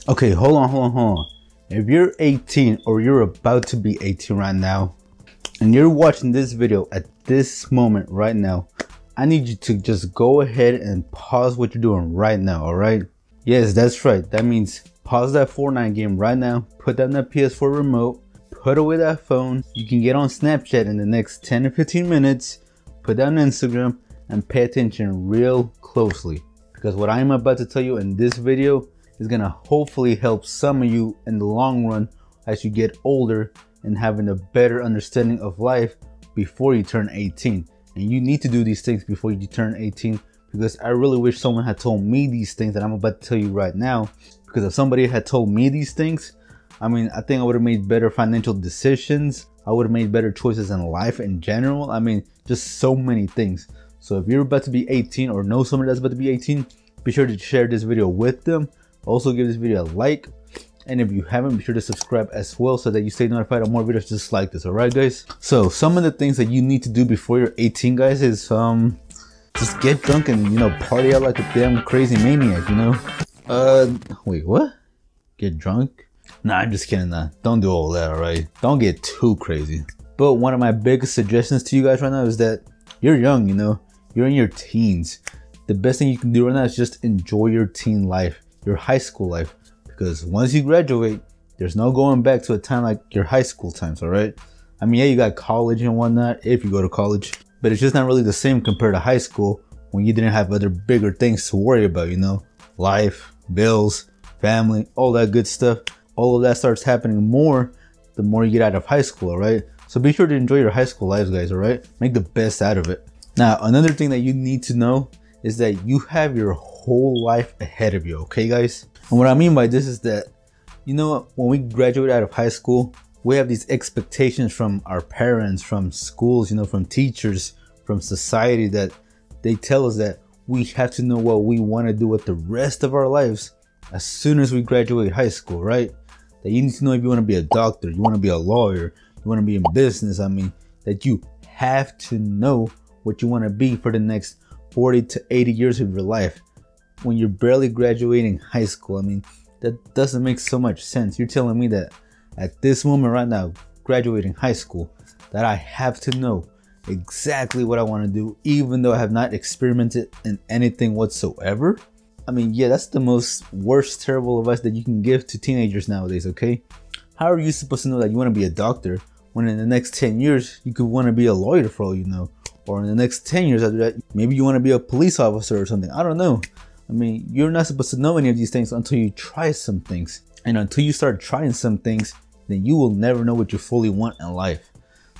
Okay, hold on. If you're 18 or you're about to be 18 right now, and you're watching this video at this moment right now, I need you to just go ahead and pause what you're doing right now, alright? Yes, that's right. That means pause that Fortnite game right now, put down that PS4 remote, put away that phone. You can get on Snapchat in the next 10 to 15 minutes, put down Instagram, and pay attention real closely. Because what I'm about to tell you in this video is gonna hopefully help some of you in the long run as you get older and having a better understanding of life before you turn 18. And you need to do these things before you turn 18, because I really wish someone had told me these things that I'm about to tell you right now. Because if somebody had told me these things, I mean, I think I would have made better financial decisions. I would have made better choices in life in general. I mean, just so many things. So if you're about to be 18 or know someone that's about to be 18, be sure to share this video with them. Also give this video a like, and if you haven't, be sure to subscribe as well so that you stay notified of more videos just like this. Alright guys, so some of the things that you need to do before you're 18 guys is just get drunk and, you know, party out like a damn crazy maniac, you know. Wait, what? Get drunk? Nah, I'm just kidding. Nah, don't do all that. Alright, don't get too crazy. But one of my biggest suggestions to you guys right now is that you're young, you know, you're in your teens. The best thing you can do right now is just enjoy your teen life, your high school life, because once you graduate, there's no going back to a time like your high school times. All right, I mean, yeah, you got college and whatnot if you go to college, but it's just not really the same compared to high school when you didn't have other bigger things to worry about, you know, life, bills, family, all that good stuff. All of that starts happening more the more you get out of high school. All right, so be sure to enjoy your high school lives, guys. All right, make the best out of it. Now, another thing that you need to know is that you have your whole life ahead of you, okay guys? And what I mean by this is that, you know, when we graduate out of high school, we have these expectations from our parents, from schools, you know, from teachers, from society, that they tell us that we have to know what we want to do with the rest of our lives as soon as we graduate high school, right? That you need to know if you want to be a doctor, you want to be a lawyer, you want to be in business. I mean, that you have to know what you want to be for the next 40 to 80 years of your life. When you're barely graduating high school, I mean, that doesn't make so much sense. You're telling me that at this moment right now, graduating high school, that I have to know exactly what I want to do, even though I have not experimented in anything whatsoever? I mean, yeah, that's the most worst, terrible advice that you can give to teenagers nowadays, okay? How are you supposed to know that you want to be a doctor when in the next 10 years, you could want to be a lawyer for all you know? Or in the next 10 years after that, maybe you want to be a police officer or something. I don't know. I mean, you're not supposed to know any of these things until you try some things. And until you start trying some things, then you will never know what you fully want in life.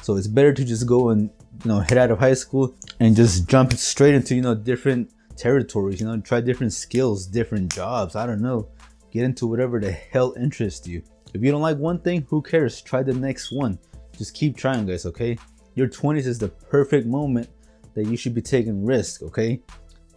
So it's better to just go and, you know, head out of high school and just jump straight into, you know, different territories, you know, try different skills, different jobs. I don't know. Get into whatever the hell interests you. If you don't like one thing, who cares? Try the next one. Just keep trying, guys, okay? Your 20s is the perfect moment that you should be taking risks, okay?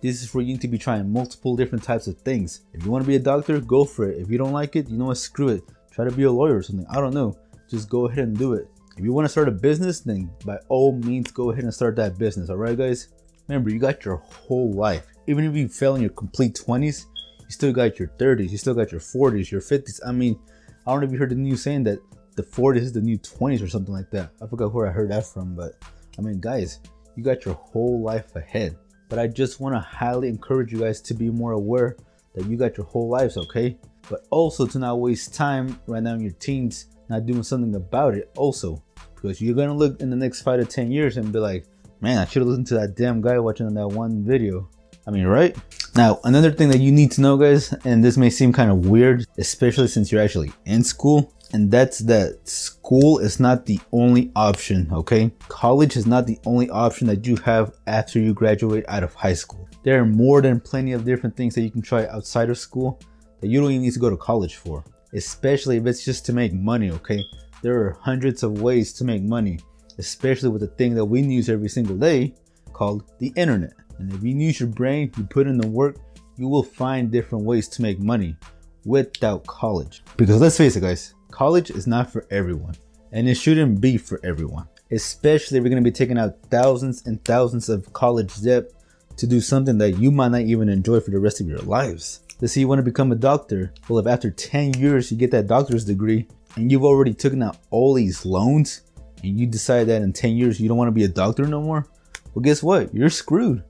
This is where you need to be trying multiple different types of things. If you want to be a doctor, go for it. If you don't like it, you know what, screw it. Try to be a lawyer or something. I don't know. Just go ahead and do it. If you want to start a business, then by all means, go ahead and start that business, all right, guys? Remember, you got your whole life. Even if you fail in your complete 20s, you still got your 30s, you still got your 40s, your 50s. I mean, I don't know if you heard the news saying that the 40s is the new 20s or something like that. I forgot where I heard that from, but I mean, guys, you got your whole life ahead. But I just want to highly encourage you guys to be more aware that you got your whole lives, okay? But also to not waste time right now in your teens, not doing something about it also. Because you're going to look in the next 5 to 10 years and be like, man, I should have listened to that damn guy watching that one video. I mean, right? Now, another thing that you need to know, guys, and this may seem kind of weird, especially since you're actually in school, and that's that school is not the only option, okay? College is not the only option that you have after you graduate out of high school. There are more than plenty of different things that you can try outside of school that you don't even need to go to college for, especially if it's just to make money, okay? There are hundreds of ways to make money, especially with the thing that we use every single day called the internet. And if you use your brain, you put in the work, you will find different ways to make money without college. Because let's face it, guys, college is not for everyone, and it shouldn't be for everyone, especially if you're going to be taking out thousands and thousands of college debt to do something that you might not even enjoy for the rest of your lives. Let's say you want to become a doctor. Well, if after 10 years you get that doctor's degree and you've already taken out all these loans and you decide that in 10 years you don't want to be a doctor no more, well, guess what? You're screwed.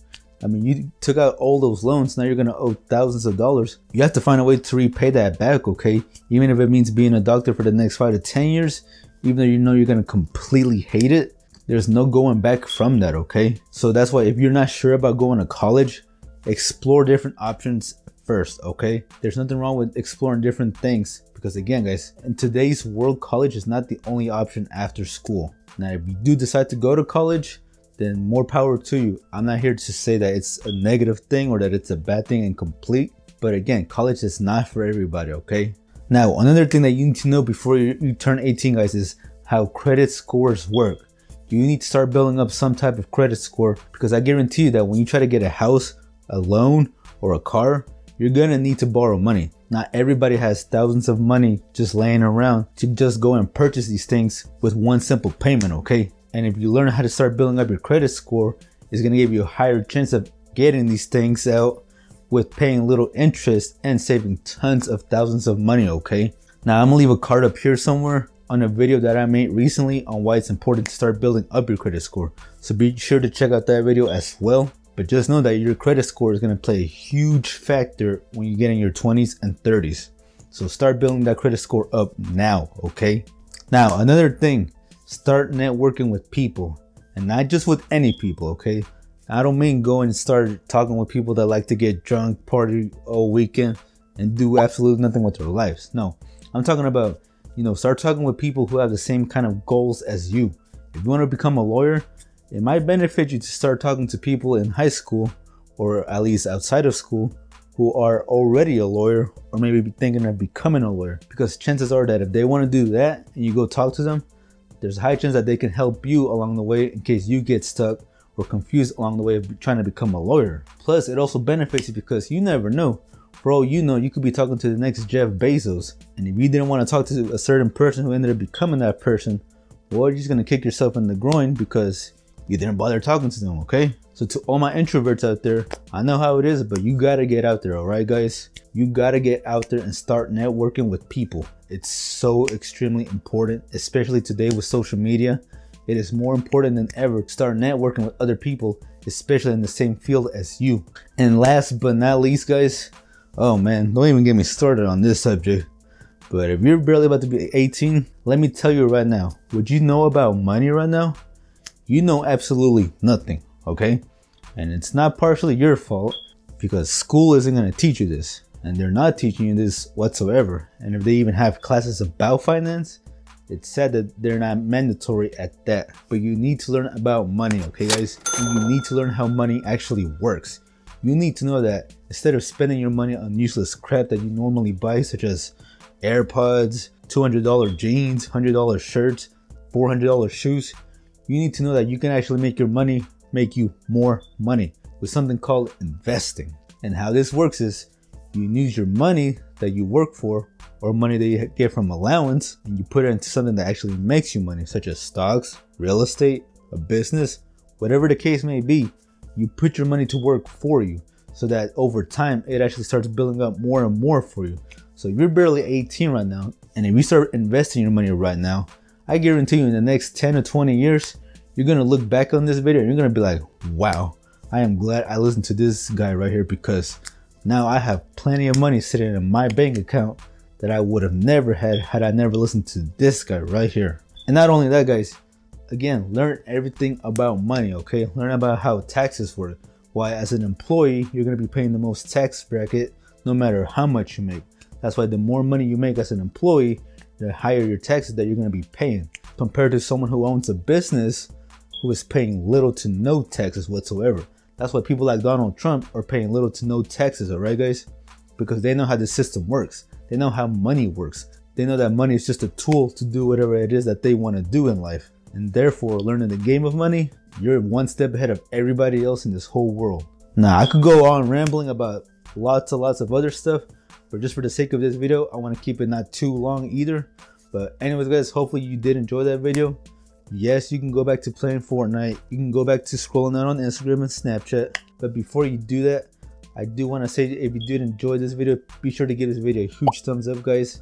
I mean, you took out all those loans. Now you're going to owe thousands of dollars. You have to find a way to repay that back, okay? Even if it means being a doctor for the next 5 to 10 years, even though you know you're going to completely hate it, there's no going back from that, okay? So that's why if you're not sure about going to college, explore different options first, okay? There's nothing wrong with exploring different things because again, guys, in today's world, college is not the only option after school. Now, if you do decide to go to college, then more power to you. I'm not here to say that it's a negative thing or that it's a bad thing and complete. But again, college is not for everybody, okay? Now, another thing that you need to know before you turn 18, guys, is how credit scores work. You need to start building up some type of credit score because I guarantee you that when you try to get a house, a loan, or a car, you're gonna need to borrow money. Not everybody has thousands of money just laying around to just go and purchase these things with one simple payment, okay? And if you learn how to start building up your credit score, it's going to give you a higher chance of getting these things out with paying little interest and saving tons of thousands of money, okay? Now, I'm going to leave a card up here somewhere on a video that I made recently on why it's important to start building up your credit score. So be sure to check out that video as well. But just know that your credit score is going to play a huge factor when you get in your 20s and 30s. So start building that credit score up now, okay? Now, another thing. Start networking with people, and not just with any people, okay? I don't mean go and start talking with people that like to get drunk, party all weekend, and do absolutely nothing with their lives. No, I'm talking about, start talking with people who have the same kind of goals as you. If you want to become a lawyer, it might benefit you to start talking to people in high school, or at least outside of school, who are already a lawyer, or maybe thinking of becoming a lawyer. Because chances are that if they want to do that, and you go talk to them, there's a high chance that they can help you along the way in case you get stuck or confused along the way of trying to become a lawyer. Plus, it also benefits you because you never know. For all you know, you could be talking to the next Jeff Bezos. And if you didn't want to talk to a certain person who ended up becoming that person, well, you're just going to kick yourself in the groin because you didn't bother talking to them, okay? So to all my introverts out there, I know how it is, but you got to get out there, all right, guys? You got to get out there and start networking with people. It's so extremely important, especially today with social media. It is more important than ever to start networking with other people, especially in the same field as you. And last but not least, guys, oh man, don't even get me started on this subject. But if you're barely about to be 18, let me tell you right now, what you know about money right now, you know absolutely nothing, okay? And it's not partially your fault because school isn't going to teach you this. And they're not teaching you this whatsoever. And if they even have classes about finance, it's sad that they're not mandatory at that. But you need to learn about money, okay, guys? And you need to learn how money actually works. You need to know that instead of spending your money on useless crap that you normally buy, such as AirPods, $200 jeans, $100 shirts, $400 shoes, you need to know that you can actually make your money make you more money with something called investing. And how this works is you use your money that you work for or money that you get from allowance and you put it into something that actually makes you money, such as stocks, real estate, a business, whatever the case may be. You put your money to work for you so that over time it actually starts building up more and more for you. So if you're barely 18 right now, and if you start investing your money right now, I guarantee you in the next 10 or 20 years, you're going to look back on this video and you're going to be like, wow, I am glad I listened to this guy right here because now I have plenty of money sitting in my bank account that I would have never had I never listened to this guy right here. And not only that, guys, again, learn everything about money, okay? Learn about how taxes work. Why, as an employee, you're going to be paying the most tax bracket no matter how much you make. That's why the more money you make as an employee, the higher your taxes that you're going to be paying compared to someone who owns a business who is paying little to no taxes whatsoever. That's why people like Donald Trump are paying little to no taxes, all right, guys? Because they know how the system works. They know how money works. They know that money is just a tool to do whatever it is that they want to do in life. And therefore, learning the game of money, you're one step ahead of everybody else in this whole world. Now, I could go on rambling about lots of other stuff, but just for the sake of this video, I want to keep it not too long either. But anyways, guys, hopefully you did enjoy that video. Yes, you can go back to playing Fortnite. You can go back to scrolling out on Instagram and Snapchat. But before you do that, I do want to say, if you did enjoy this video, be sure to give this video a huge thumbs up, guys.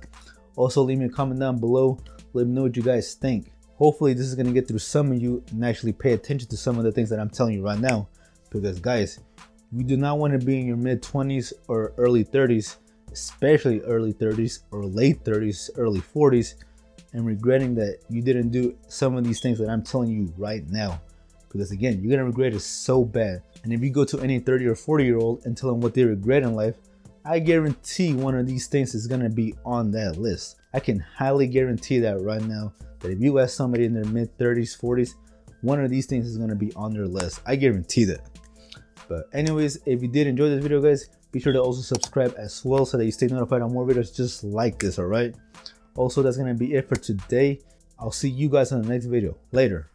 Also, leave me a comment down below. Let me know what you guys think. Hopefully this is going to get through some of you and actually pay attention to some of the things that I'm telling you right now. Because guys, you do not want to be in your mid-20s or early 30s, especially early 30s or late 30s, early 40s, and regretting that you didn't do some of these things that I'm telling you right now. Because again, you're going to regret it so bad. And if you go to any 30 or 40-year-old and tell them what they regret in life, I guarantee one of these things is going to be on that list. I can highly guarantee that right now, that if you ask somebody in their mid 30s, 40s, one of these things is going to be on their list. I guarantee that. But anyways, if you did enjoy this video, guys, be sure to also subscribe as well so that you stay notified on more videos just like this, alright? Also, that's going to be it for today. I'll see you guys in the next video. Later.